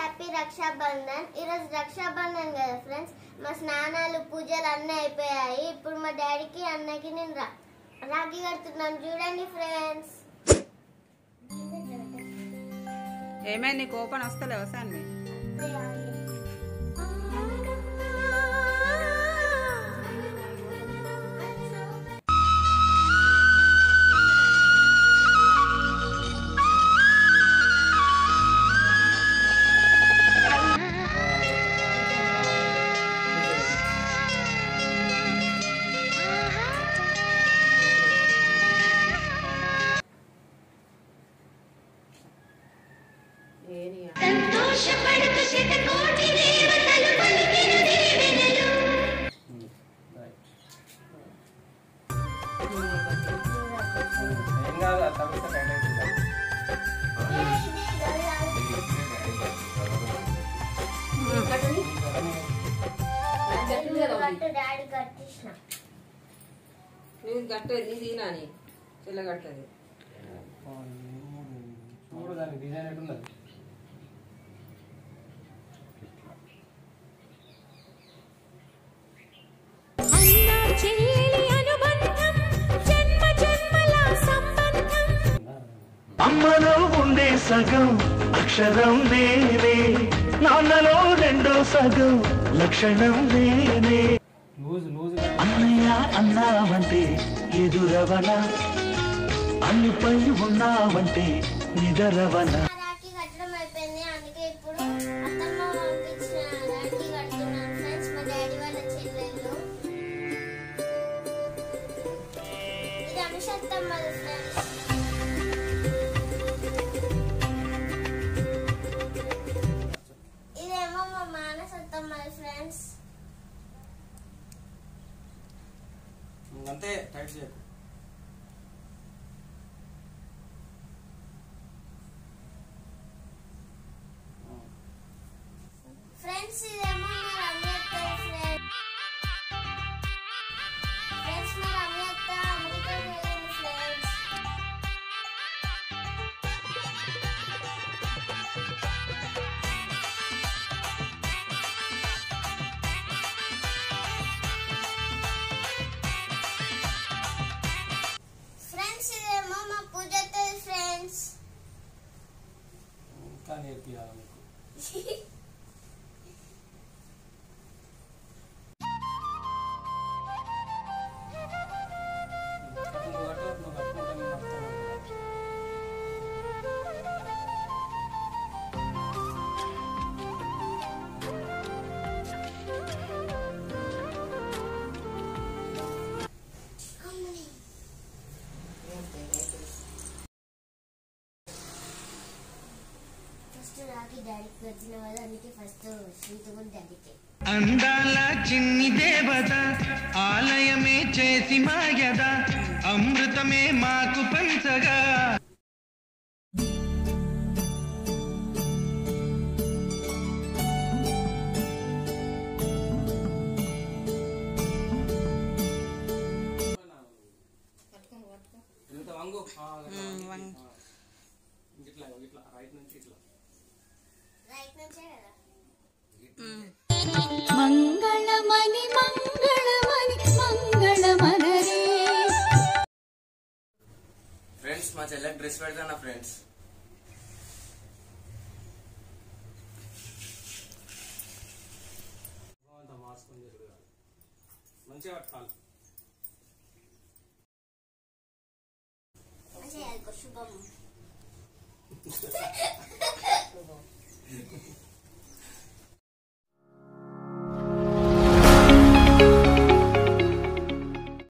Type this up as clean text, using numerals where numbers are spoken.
Happy Rakshabandhan. ఈరోజు రక్షాబంధన్ కదా friends. మా స్నానాలు పూజలు అన్నీ అయిపోయాయి. ఇప్పుడు మా డాడీకి అన్నకి నేను రాఖీ కడుతున్నాను. చూడండి ఫ్రెండ్స్. ఏమైంది, నీకు ఓపెన్ వస్తలేవా సాన్వి? గట్టది నాని చెల్ల గట్టది చూడు దానికి డిజైన్ ఎట్టున్నది. అమ్మలో ఉండే సగం అక్షరం నేనే, నాన్నలో రెండో సగం లక్షణం నేనే. అన్నయ్య అన్నావంటే ఎదురవన, అన్నిపై ఉన్నావంటే నిదరవన. రాఖీ కట్టడం అయిపోయింది. అందుకే ఇప్పుడు అత్తమ్మ పంపించిన రాఖీ కడుతున్నాను ఫ్రెండ్స్. మా డాడీ వాళ్ళ చెల్లెళ్ళు. ఇది అనుషత్తమ్మది ఫ్రెండ్స్. ఇదేమో మా మానసత్తమ్మది ఫ్రెండ్స్. అంతే, టైట్ చేయకు. ఫ్రెండ్స్ ఇదేమో మా రమ్య అత్త ఫ్రెండ్స్. మా రమ్య అత్త అమెరికా వెళ్ళింది ఫ్రెండ్స్. ఫ్రెండ్స్ ఇదేమో మా పూజ అత్తది ఫ్రెండ్స్. ఇంకా నేర్పియాలి మీకు. రాఖీ డాడీకి వచ్చిన కదా, అందుకే ఫస్ట్ స్వీట్ కూడా డాడీకి. అందాల చిన్ని దేవత ఆలయమే చేసి మాయద, అమృతమే మాకు పంచగా. ఇట్లా ఇట్లా రైట్ నుంచి ఇట్లా రైట్ నుంచే కదా. మంగళమణి మంగళమణి మంగళమనరే. ఫ్రెండ్స్ మా చెల్లెకి డ్రెస్ పెడతానా ఫ్రెండ్స్. మంచిగా పట్టుకోవాలి. శుభం.